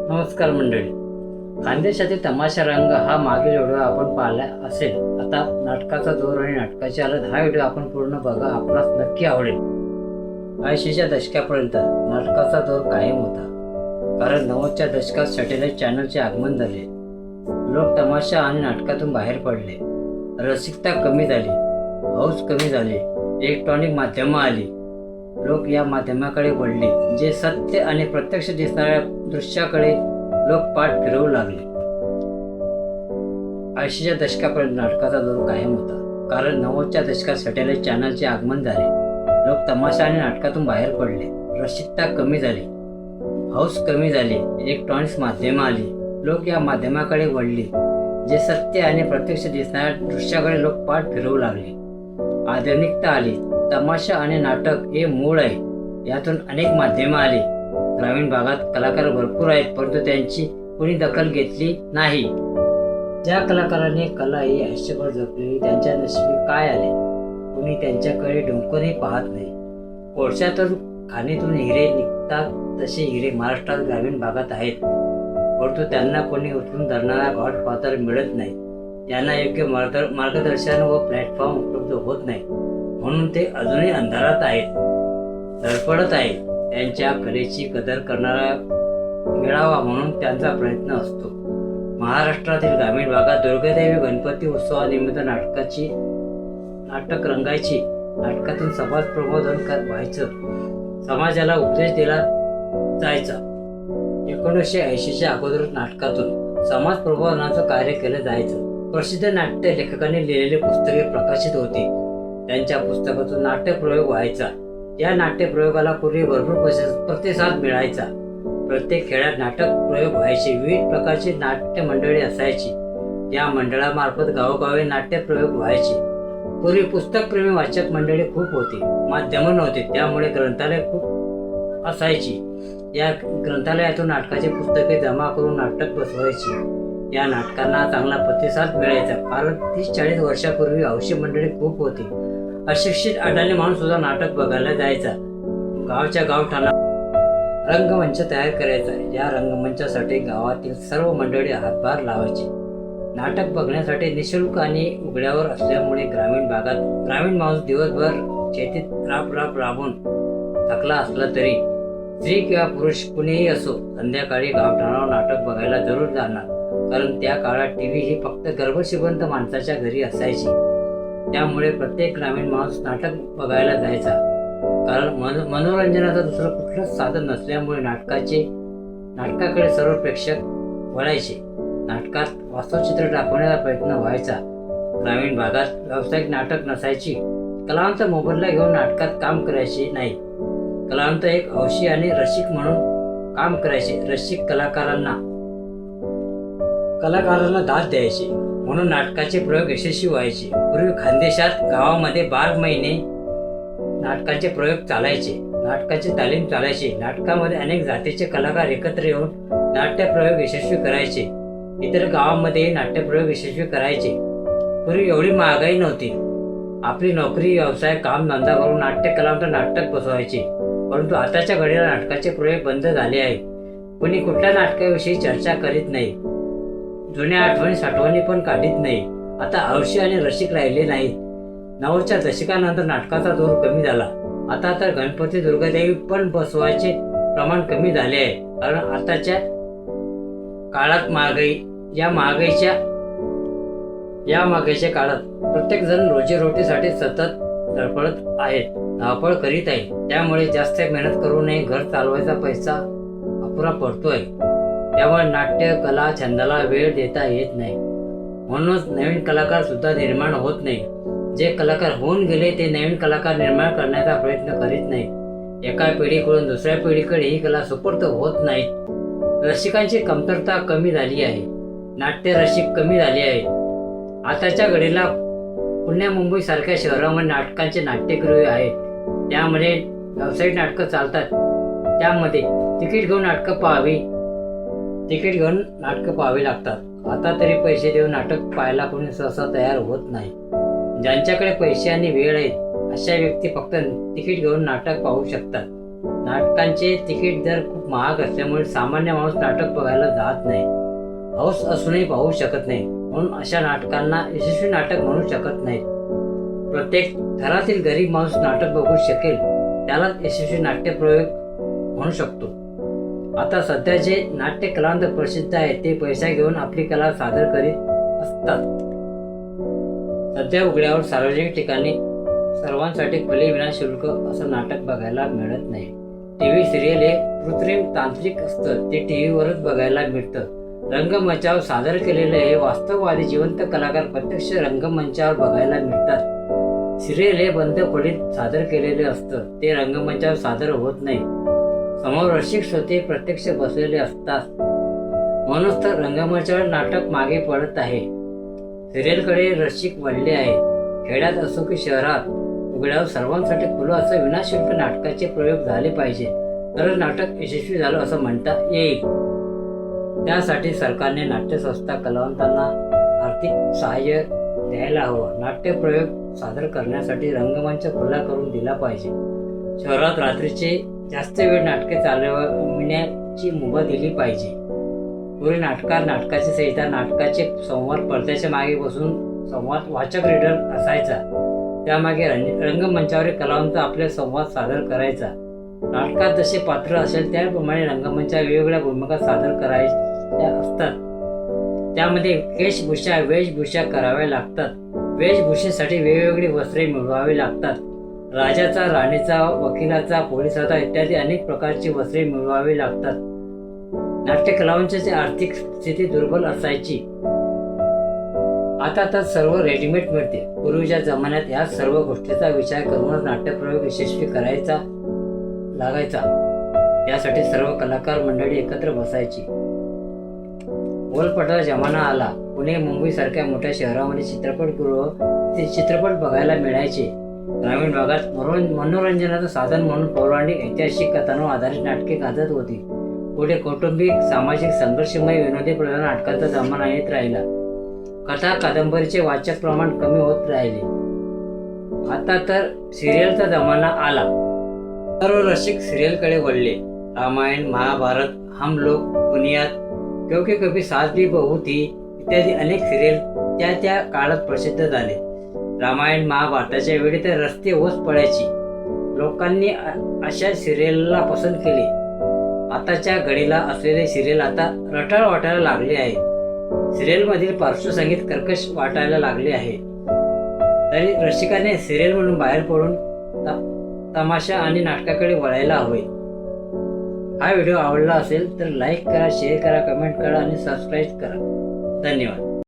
नमस्कार मंडळी. खानदेशातील तमाशा रंग हा मागील व्हिडिओ आपण पाहिला असेल. आता नाटकाचा जोर आणि नाटकाची हालत हा व्हिडिओ आपण पूर्ण बघा, आपणास नक्की आवडेल. 80च्या दशकापर्यंत नाटकाचा जोर कायम होता, कारण 90च्या दशकात सॅटेलाइट चॅनलचे आगमन झाले. लोक तमाशा आणि नाटकातून बाहेर पडले. रसिकता कमी झाली, हौस कमी झाली, इलेक्ट्रॉनिक माध्यमं आली. लोक या माध्यमाकडे वळले. जे सत्य आणि प्रत्यक्ष दिसणाऱ्या दृश्याकडे लोक पाठ फिरवू लागले. 80च्या दशकापर्यंत नाटकाचा जोर कायम होता, कारण 90च्या दशकात सॅटेलाइट चॅनलचे आगमन झाले. लोक तमाशा आणि नाटकातून बाहेर पडले. रसिकता कमी झाली, हौस कमी झाली, इलेक्ट्रॉनिक्स माध्यमं आली. लोक या माध्यमाकडे वळले. जे सत्य आणि प्रत्यक्ष दिसणाऱ्या दृश्याकडे लोक पाठ फिरवू लागले. आधुनिकता आली. तमाशा आणि नाटक हे मूळ आहे. यातून अनेक माध्यमं आली. ग्रामीण भागात कलाकार भरपूर आहेत, परंतु त्यांची कोणी दखल घेतली नाही. ज्या कलाकारांनी कला ही आयुष्यभर जपली, त्यांच्या नशिबी काय आले, कोणी त्यांच्याकडे डोंकरही पाहत नाही. कोळशातून खाणीतून हिरे निघतात, तसे हिरे महाराष्ट्रात ग्रामीण भागात आहेत, परंतु त्यांना कोणी उचलून धरणारा गॉडफादर मिळत नाही. यांना योग्य मार्गदर्शन व प्लॅटफॉर्म उपलब्ध होत नाही, म्हणून ते अजूनही अंधारात आहेत, धडपडत आहेत. त्यांच्या कलेची कदर करणारा मिळावा म्हणून त्यांचा प्रयत्न असतो. महाराष्ट्रातील ग्रामीण भागात दुर्गादेवी गणपती उत्सवानिमित्त नाटक रंगायची. नाटकातून समाज प्रबोधन व्हायचं, समाजाला उपदेश दिला जायचा. 1980च्या अगोदर नाटकातून समाज प्रबोधनाचं कार्य केलं जायचं. प्रसिद्ध नाट्य लेखकांनी लिहिलेली पुस्तके प्रकाशित होती. त्यांच्या पुस्तकातून नाट्यप्रयोग व्हायचा. या नाट्यप्रयोगाला पूर्वी भरपूर प्रतिसाद मिळायचा. प्रत्येक खेड्यात नाटक प्रयोग व्हायचे. विविध प्रकारची नाट्य मंडळी असायची. या मंडळामार्फत गावोगावी नाट्यप्रयोग व्हायचे. पूर्वी पुस्तकप्रेमी वाचक मंडळी खूप होती, माध्यमं नव्हती, त्यामुळे ग्रंथालय खूप असायची. या ग्रंथालयातून नाटकाची पुस्तके जमा करून नाटक बसवायची. या नाटकांना चांगला प्रतिसाद मिळायचा, कारण 30-40 वर्षापूर्वी हौशी मंडळी खूप होती. अशिक्षित अडाणी माणूस सुद्धा नाटक बघायला जायचा. गावच्या गावठाणा रंगमंच तयार करायचा. या रंगमंचासाठी गावातील सर्व मंडळी हातभार लावायची. नाटक बघण्यासाठी निशुल्क आणि उघड्यावर असल्यामुळे ग्रामीण माणूस दिवसभर शेतीत राबून थकला असला तरी स्त्री किंवा पुरुष कुणीही असो, संध्याकाळी गावठाणावर नाटक बघायला जरूर जाणार, कारण त्या काळात टीव्ही ही फक्त गर्भश्रीमंत माणसाच्या घरी असायची. त्यामुळे प्रत्येक ग्रामीण माणूस नाटक बघायला जायचा, कारण मनोरंजनाचं दुसरं कुठलंच साधन नसल्यामुळे नाटकाकडे सर्व प्रेक्षक वळायचे. नाटकात वास्तवचित्र दाखवण्याचा प्रयत्न व्हायचा. ग्रामीण भागात व्यावसायिक नाटक नसायची. कलावंत मोबदला घेऊन नाटकात काम करायचे नाही. कलावंत एक हौशी आणि रसिक म्हणून काम करायचे. रसिक कलाकारांना दाद द्यायचे, म्हणून नाटकाचे प्रयोग यशस्वी व्हायचे. पूर्वी खानदेशात गावामध्ये 12 महिने नाटकाचे प्रयोग चालायचे. नाटकाची तालीम चालायची. नाटकामध्ये अनेक जातीचे कलाकार एकत्र येऊन नाट्यप्रयोग यशस्वी करायचे. इतर गावांमध्ये नाट्यप्रयोग यशस्वी करायचे. पूर्वी एवढी महागाई नव्हती. आपली नोकरी, व्यवसाय, काम धंदा करून नाट्यकलावंत नाटक बसवायचे. परंतु आताच्या घडीला नाटकाचे प्रयोग बंद झाले आहेत. कोणी कुठल्या नाटकाविषयी चर्चा करीत नाही. जुन्या आठवणी पण काढीत नाही. आता हौशी आणि रसिक राहिले नाहीत. 90च्या दशकानंतर नाटकाचा जोर कमी झाला. आता तर गणपती, दुर्गादेवी पण बसवायचे प्रमाण कमी झाले आहे, कारण आताच्या काळात या महागाईच्या काळात प्रत्येक जण रोजीरोटीसाठी सतत धडपडत आहेत, धावपळ करीत आहे. त्यामुळे जास्त मेहनत करूनही घर चालवायचा पैसा अपुरा पडतोय. त्यामुळे नाट्य कला छंदाला वेळ देता येत नाही. म्हणूनच नवीन कलाकार सुद्धा निर्माण होत नाही. जे कलाकार होऊन गेले ते नवीन कलाकार निर्माण करण्याचा प्रयत्न करीत नाहीत. एका पिढीकडून दुसऱ्या पिढीकडे ही कला सुपूर्द होत नाहीत. रसिकांची कमतरता कमी झाली आहे. नाट्य रसिक कमी झाले आहेत. आताच्या घडीला पुणे, मुंबई सारख्या शहरामध्ये नाटकांचे नाट्यगृह आहेत. त्यामध्ये व्यावसायिक नाटकं चालतात. त्यामध्ये तिकीट घेऊन नाटकं पाहावी लागतात. आता तरी पैसे देऊन नाटक पाहायला कोणी सहसा तयार होत नाही. ज्यांच्याकडे पैसे आणि वेळ आहेत, अशा व्यक्ती फक्त तिकीट घेऊन नाटक पाहू शकतात. नाटकांचे तिकीट दर खूप महाग असल्यामुळे सामान्य माणूस नाटक बघायला जात नाही. हौस असूनही पाहू शकत नाही, म्हणून अशा नाटकांना यशस्वी नाटक म्हणू शकत नाहीत. प्रत्येक घरातील गरीब माणूस नाटक बघू शकेल त्यालाच यशस्वी नाट्यप्रयोग म्हणू शकतो. आता सध्या जे नाट्य कलावंत प्रसिद्ध आहेत ते पैसा घेऊन आपली कला सादर करीत असतात. सध्या उघड्यावर सार्वजनिक ठिकाणी सर्वांसाठी खुले विनाशुल्क असं नाटक बघायला मिळत नाही. टीव्ही सिरियल हे कृत्रिम तांत्रिक असतं, ते टीव्हीवरच बघायला मिळतं. रंगमंचावर सादर केलेले हे वास्तववादी जिवंत कलाकार प्रत्यक्ष रंगमंचावर बघायला मिळतात. सिरियल हे बंद खोलीत सादर केलेले असतं, ते रंगमंचावर सादर होत नाही. समोर रसिक श्रोते प्रत्यक्ष बसलेले असतात, म्हणूनच तर रंगमंचावर नाटक मागे पडत आहे. सिरियलकडे रसिक वळले आहेत. खेड्यात असो की शहरात उघड्यावर सर्वांसाठी खुलं असं विनाशुल्क नाटकाचे प्रयोग झाले पाहिजे, तर नाटक यशस्वी झालं असं म्हणता येईल. त्यासाठी सरकारने नाट्यसंस्था कलावंतांना आर्थिक सहाय्य द्यायला हवं. नाट्यप्रयोग सादर करण्यासाठी रंगमंच खुला करून दिला पाहिजे. शहरात रात्रीचे जास्त वेळ नाटके चालविण्याची मुभा दिली पाहिजे. पूर्वी नाटकार, नाटकाची संहिता, नाटकाचे संवाद पडद्याच्या मागे बसून संवाद वाचक रीडर असायचा. त्यामागे रंगमंचावर कलावंत आपले संवाद सादर करायचा. नाटकात जसे पात्र असेल त्याप्रमाणे रंगमंचावर वेगवेगळ्या भूमिका सादर करायच्या असतात. त्यामध्ये वेशभूषा कराव्या लागतात. वेशभूषेसाठी वेगवेगळी वस्त्रे मिळवावी लागतात. राजाचा, राणीचा, वकिलाचा, पोलिसाचा इत्यादी अनेक प्रकारची वस्त्रे मिळवावी लागतात. नाट्य कलावंतांची आर्थिक स्थिती दुर्बल असायची. आता तर सर्व रेडीमेड मिळते. पूर्वीच्या जमान्यात या सर्व गोष्टीचा विचार करूनच नाट्यप्रयोग यशस्वी करायचा लागायचा. त्यासाठी सर्व कलाकार मंडळी एकत्र बसायची. बोलपटाचा जमाना आला. पुणे, मुंबई सारख्या मोठ्या शहरामध्ये चित्रपट बघायला मिळायचे. ग्रामीण भागात मनोरंजनाचं साधन म्हणून पौराणिक, ऐतिहासिक कथांवर आधारित नाटके गाजत होती. पुढे कौटुंबिक, सामाजिक, संघर्षमय, विनोदी प्रधान नाटकांचा जमाना येत राहिला. कथा, कादंबरीचे वाचक प्रमाण कमी होत राहिले. आता तर सिरियलचा जमाना आला. सर्व रसिक सिरियलकडे वळले. रामायण, महाभारत, हम लोग, बुनियाद, क्योंकि कभी सास भी बहू थी इत्यादी अनेक सिरियल त्या काळात प्रसिद्ध झाले. रामायण, महाभारताच्या वेळी तर रस्ते ओस पडायची. लोकांनी अशा सिरियलला पसंत केले. आताच्या घडीला असलेले सिरियल आता रटाळ वाटायला लागले आहे. सिरियलमधील पार्श्वसंगीत कर्कश वाटायला लागले आहे. तरी रसिकाने सिरियल म्हणून बाहेर पडून तमाशा आणि नाटकाकडे वळायला हवे. हा व्हिडिओ आवडला असेल तर लाईक करा, शेअर करा, कमेंट करा आणि सबस्क्राईब करा. धन्यवाद.